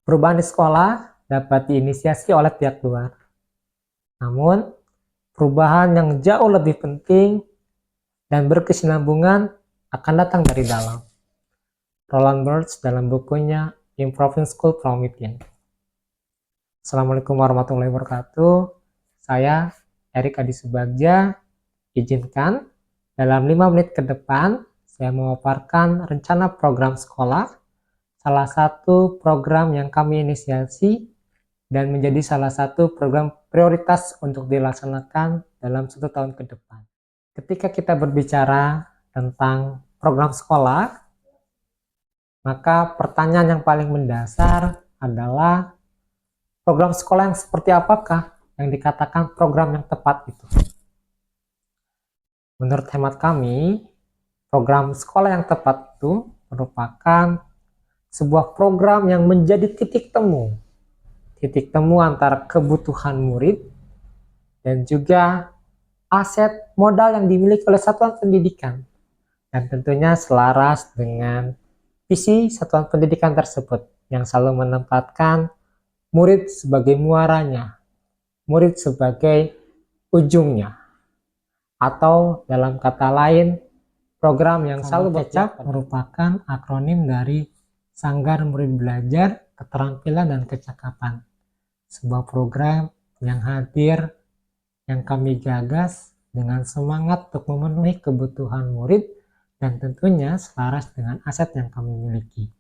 Perubahan di sekolah dapat diinisiasi oleh pihak luar. Namun, perubahan yang jauh lebih penting dan berkesinambungan akan datang dari dalam. Roland Barthes dalam bukunya Improving School from Within. Assalamualaikum warahmatullahi wabarakatuh. Saya Erik Adi Subagja. Izinkan dalam 5 menit ke depan saya memaparkan rencana program sekolah, salah satu program yang kami inisiasi dan menjadi salah satu program prioritas untuk dilaksanakan dalam 1 tahun ke depan. Ketika kita berbicara tentang program sekolah, maka pertanyaan yang paling mendasar adalah program sekolah yang seperti apakah yang dikatakan program yang tepat itu. Menurut hemat kami, program sekolah yang tepat itu merupakan sebuah program yang menjadi titik temu antara kebutuhan murid dan juga aset modal yang dimiliki oleh satuan pendidikan, dan tentunya selaras dengan visi satuan pendidikan tersebut yang selalu menempatkan murid sebagai muaranya, murid sebagai ujungnya, atau dalam kata lain, program yang selalu kecap merupakan akronim dari Sanggar Murid Belajar Keterampilan dan Kecakapan, sebuah program yang hadir, yang kami gagas dengan semangat untuk memenuhi kebutuhan murid dan tentunya selaras dengan aset yang kami miliki.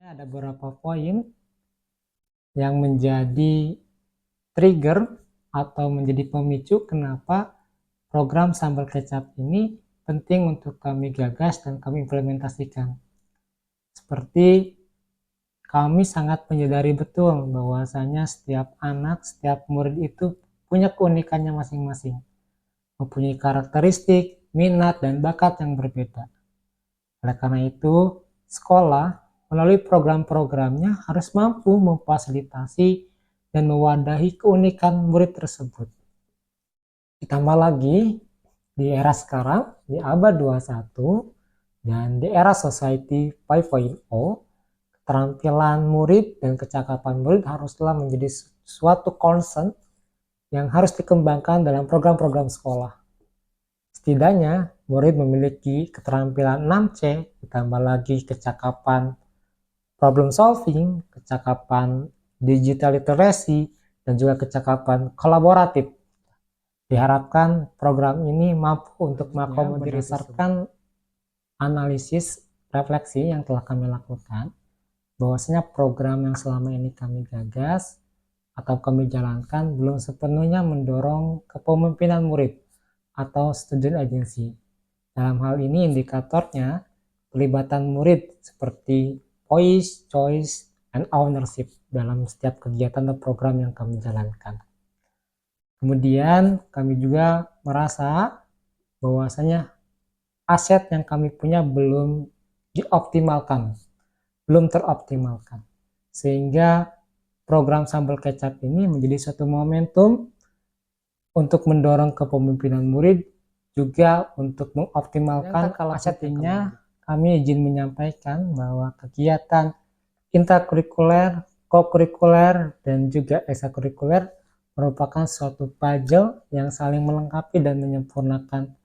Ada beberapa poin yang menjadi trigger atau menjadi pemicu kenapa program sambal kecap ini penting untuk kami gagas dan kami implementasikan. Seperti kami sangat menyadari betul bahwasanya setiap anak, setiap murid itu punya keunikannya masing-masing, mempunyai karakteristik, minat, dan bakat yang berbeda. Oleh karena itu, sekolah melalui program-programnya harus mampu memfasilitasi dan mewadahi keunikan murid tersebut. Ditambah lagi, di era sekarang, di abad 21, dan di era Society 5.0, keterampilan murid dan kecakapan murid haruslah menjadi suatu concern yang harus dikembangkan dalam program-program sekolah. Setidaknya, murid memiliki keterampilan 6C, ditambah lagi kecakapan problem solving, kecakapan digital literacy, dan juga kecakapan kolaboratif. Diharapkan program ini mampu untuk mengakomodir berdasarkan analisis refleksi yang telah kami lakukan, bahwasanya program yang selama ini kami gagas atau kami jalankan belum sepenuhnya mendorong kepemimpinan murid atau student agency. Dalam hal ini indikatornya pelibatan murid seperti voice, choice, and ownership dalam setiap kegiatan atau program yang kami jalankan. Kemudian kami juga merasa bahwasanya aset yang kami punya belum dioptimalkan, belum teroptimalkan. Sehingga program sambal kecap ini menjadi suatu momentum untuk mendorong kepemimpinan murid, juga untuk mengoptimalkan asetnya. Kami izin menyampaikan bahwa kegiatan intrakurikuler, kokurikuler, dan juga ekstrakurikuler merupakan suatu puzzle yang saling melengkapi dan menyempurnakan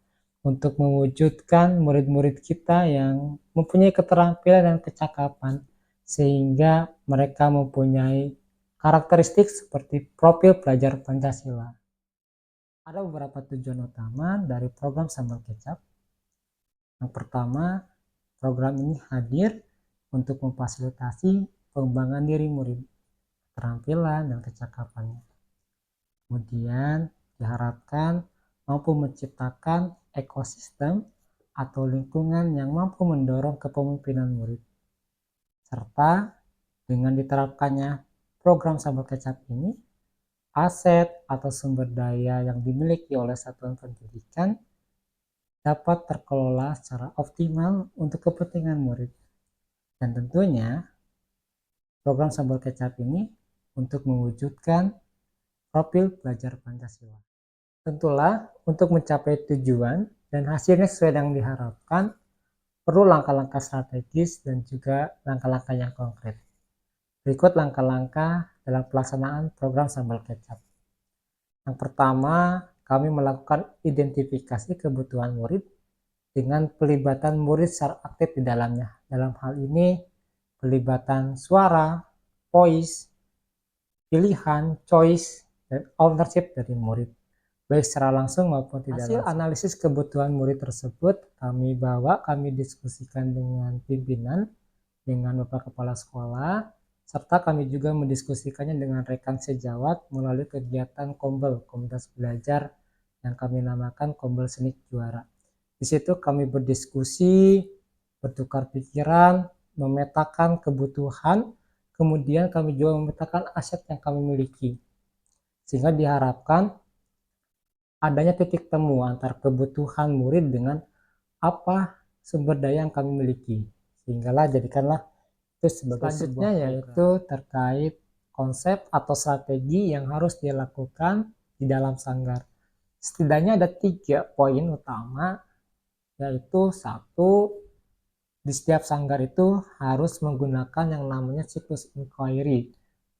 untuk mewujudkan murid-murid kita yang mempunyai keterampilan dan kecakapan sehingga mereka mempunyai karakteristik seperti profil pelajar Pancasila. Ada beberapa tujuan utama dari program sambal kecap. Yang pertama, program ini hadir untuk memfasilitasi pengembangan diri murid, keterampilan dan kecakapannya. Kemudian diharapkan mampu menciptakan ekosistem atau lingkungan yang mampu mendorong kepemimpinan murid. Serta dengan diterapkannya program sambal kecap ini, aset atau sumber daya yang dimiliki oleh satuan pendidikan dapat terkelola secara optimal untuk kepentingan murid. Dan tentunya program sambal kecap ini untuk mewujudkan profil pelajar Pancasila. Tentulah untuk mencapai tujuan dan hasilnya sesuai yang diharapkan, perlu langkah-langkah strategis dan juga langkah-langkah yang konkret. Berikut langkah-langkah dalam pelaksanaan program sambal kecap. Yang pertama, kami melakukan identifikasi kebutuhan murid dengan pelibatan murid secara aktif di dalamnya. Dalam hal ini, pelibatan suara, voice, pilihan, choice, dan ownership dari murid, baik secara langsung maupun tidak langsung. Hasil analisis kebutuhan murid tersebut kami diskusikan dengan pimpinan, dengan Bapak Kepala Sekolah, serta kami juga mendiskusikannya dengan rekan sejawat melalui kegiatan Kombel, Komunitas Belajar, yang kami namakan Kombel Seni Juara. Di situ kami berdiskusi, bertukar pikiran, memetakan kebutuhan, kemudian kami juga memetakan aset yang kami miliki. Sehingga diharapkan adanya titik temu antara kebutuhan murid dengan apa sumber daya yang kami miliki. Sehinggalah jadikanlah itu sebagai selanjutnya yaitu terkait konsep atau strategi yang harus dilakukan di dalam sanggar. Setidaknya ada 3 poin utama, yaitu satu, di setiap sanggar itu harus menggunakan yang namanya siklus inquiry,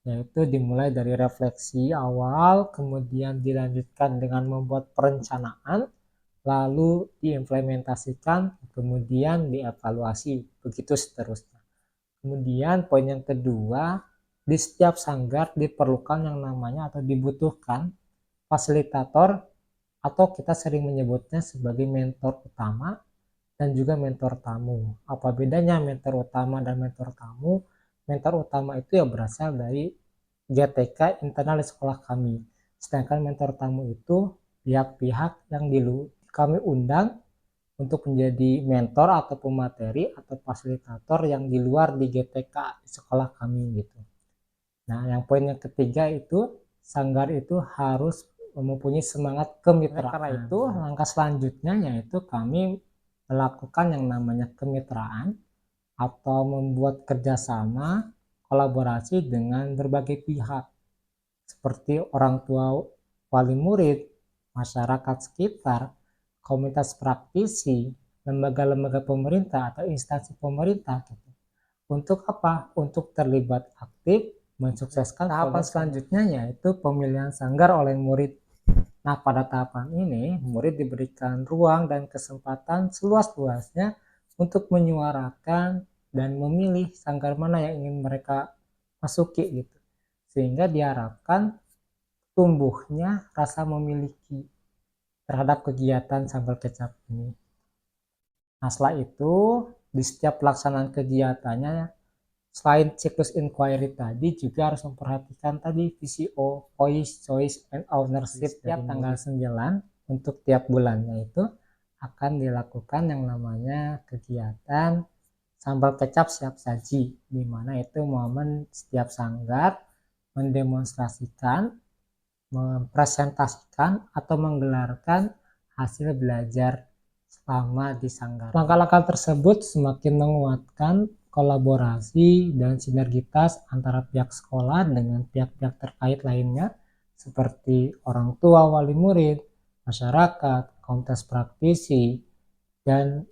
yaitu dimulai dari refleksi awal, kemudian dilanjutkan dengan membuat perencanaan, lalu diimplementasikan, kemudian dievaluasi, begitu seterusnya. Kemudian poin yang kedua, di setiap sanggar diperlukan yang namanya atau dibutuhkan fasilitator, atau kita sering menyebutnya sebagai mentor utama dan juga mentor tamu. Apa bedanya mentor utama dan mentor tamu? Mentor utama itu ya berasal dari GTK internal di sekolah kami. Sedangkan mentor tamu itu pihak-pihak yang kami undang untuk menjadi mentor atau pemateri atau fasilitator yang di luar di GTK di sekolah kami gitu. Nah, yang poin yang ketiga itu sanggar itu harus mempunyai semangat kemitraan. Karena itu langkah selanjutnya yaitu kami melakukan yang namanya kemitraan atau membuat kerjasama kolaborasi dengan berbagai pihak seperti orang tua, wali murid, masyarakat sekitar, komunitas praktisi, lembaga-lembaga pemerintah atau instansi pemerintah gitu. Untuk apa? Untuk terlibat aktif mensukseskan tahapan selanjutnya yaitu pemilihan sanggar oleh murid. Nah, pada tahapan ini murid diberikan ruang dan kesempatan seluas-luasnya untuk menyuarakan dan memilih sanggar mana yang ingin mereka masuki gitu. Sehingga diharapkan tumbuhnya rasa memiliki terhadap kegiatan sambal kecap ini. Nah, setelah itu di setiap pelaksanaan kegiatannya, selain siklus inquiry tadi juga harus memperhatikan tadi VCO, voice, choice, and ownership. Setiap tanggal 9 untuk tiap bulannya itu akan dilakukan yang namanya kegiatan sambal kecap siap saji, di mana itu momen setiap sanggar mendemonstrasikan, mempresentasikan atau menggelarkan hasil belajar selama di sanggar. Langkah-langkah tersebut semakin menguatkan kolaborasi dan sinergitas antara pihak sekolah dengan pihak-pihak terkait lainnya seperti orang tua, wali murid, masyarakat, komunitas praktisi, dan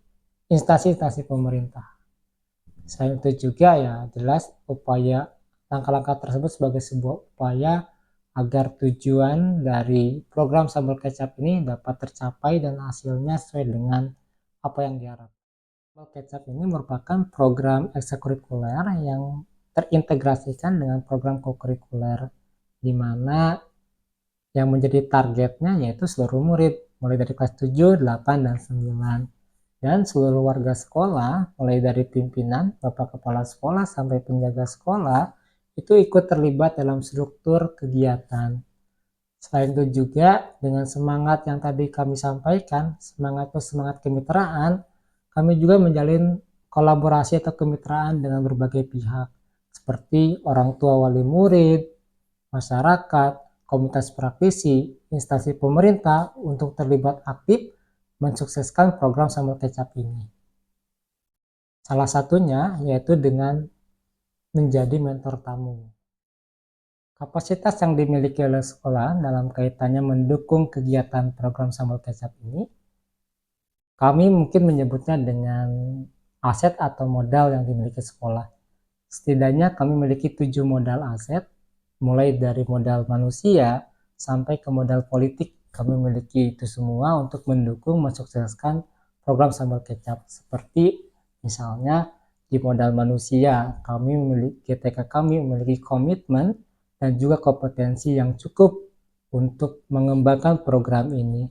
instansi-instansi pemerintah. Selain itu juga ya jelas upaya langkah-langkah tersebut sebagai sebuah upaya agar tujuan dari program sambal kecap ini dapat tercapai dan hasilnya sesuai dengan apa yang diharapkan. Sambal kecap ini merupakan program ekstrakurikuler yang terintegrasikan dengan program kokurikuler, di mana yang menjadi targetnya yaitu seluruh murid, mulai dari kelas 7, 8, dan 9. Dan seluruh warga sekolah, mulai dari pimpinan, Bapak Kepala Sekolah, sampai penjaga sekolah, itu ikut terlibat dalam struktur kegiatan. Selain itu juga dengan semangat yang tadi kami sampaikan, semangat kemitraan, kami juga menjalin kolaborasi atau kemitraan dengan berbagai pihak, seperti orang tua wali murid, masyarakat, komunitas praktisi, instansi pemerintah untuk terlibat aktif mensukseskan program sambal kecap ini. Salah satunya yaitu dengan menjadi mentor tamu. Kapasitas yang dimiliki oleh sekolah dalam kaitannya mendukung kegiatan program sambal kecap ini, kami mungkin menyebutnya dengan aset atau modal yang dimiliki sekolah. Setidaknya kami memiliki 7 modal aset, mulai dari modal manusia sampai ke modal politik. Kami memiliki itu semua untuk mendukung mensukseskan program sambal kecap. Seperti misalnya di modal manusia, GTK kami memiliki komitmen dan juga kompetensi yang cukup untuk mengembangkan program ini.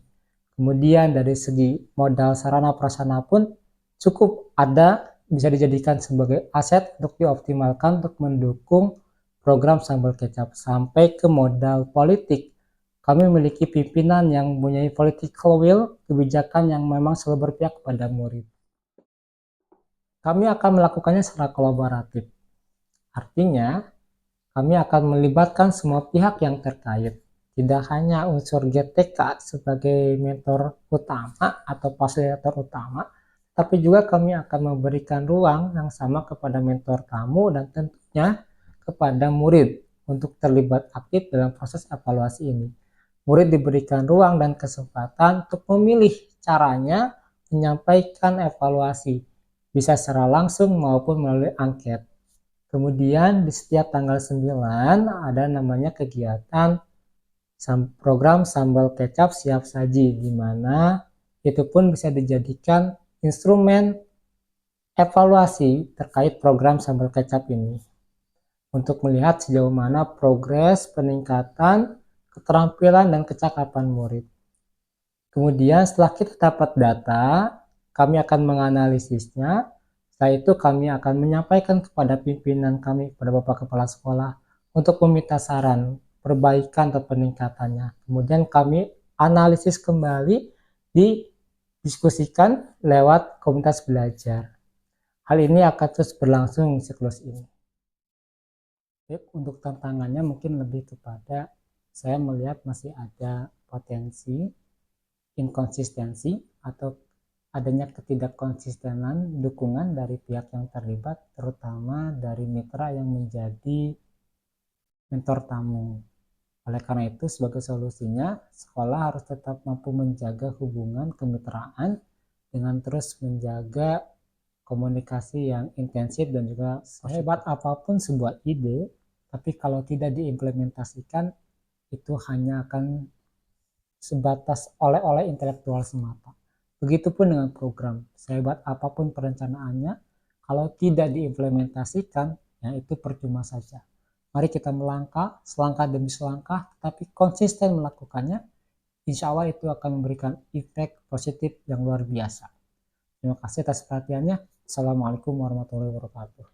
Kemudian dari segi modal sarana prasarana pun cukup ada, bisa dijadikan sebagai aset untuk dioptimalkan untuk mendukung program sambal kecap. Sampai ke modal politik, kami memiliki pimpinan yang mempunyai political will, kebijakan yang memang selalu berpihak kepada murid. Kami akan melakukannya secara kolaboratif. Artinya, kami akan melibatkan semua pihak yang terkait. Tidak hanya unsur GTK sebagai mentor utama atau fasilitator utama, tapi juga kami akan memberikan ruang yang sama kepada mentor tamu dan tentunya kepada murid untuk terlibat aktif dalam proses evaluasi ini. Murid diberikan ruang dan kesempatan untuk memilih caranya menyampaikan evaluasi, bisa secara langsung maupun melalui angket. Kemudian di setiap tanggal 9 ada namanya kegiatan program sambal kecap siap saji, di mana itu pun bisa dijadikan instrumen evaluasi terkait program sambal kecap ini untuk melihat sejauh mana progres peningkatan keterampilan dan kecakapan murid. Kemudian setelah kita dapat data, kami akan menganalisisnya. Setelah itu kami akan menyampaikan kepada pimpinan kami, kepada Bapak Kepala Sekolah, untuk meminta saran, perbaikan atau peningkatannya. Kemudian kami analisis kembali, didiskusikan lewat komunitas belajar. Hal ini akan terus berlangsung siklus ini. Untuk tantangannya mungkin lebih kepada saya melihat masih ada potensi inkonsistensi atau adanya ketidakkonsistenan dukungan dari pihak yang terlibat, terutama dari mitra yang menjadi mentor tamu. Oleh karena itu, sebagai solusinya, sekolah harus tetap mampu menjaga hubungan kemitraan dengan terus menjaga komunikasi yang intensif dan juga sehebat apapun sebuah ide, tapi kalau tidak diimplementasikan, itu hanya akan sebatas oleh-oleh intelektual semata. Begitupun dengan program, sehebat apapun perencanaannya, kalau tidak diimplementasikan, ya itu percuma saja. Mari kita melangkah, selangkah demi selangkah, tapi konsisten melakukannya, insya Allah itu akan memberikan efek positif yang luar biasa. Terima kasih atas perhatiannya. Assalamualaikum warahmatullahi wabarakatuh.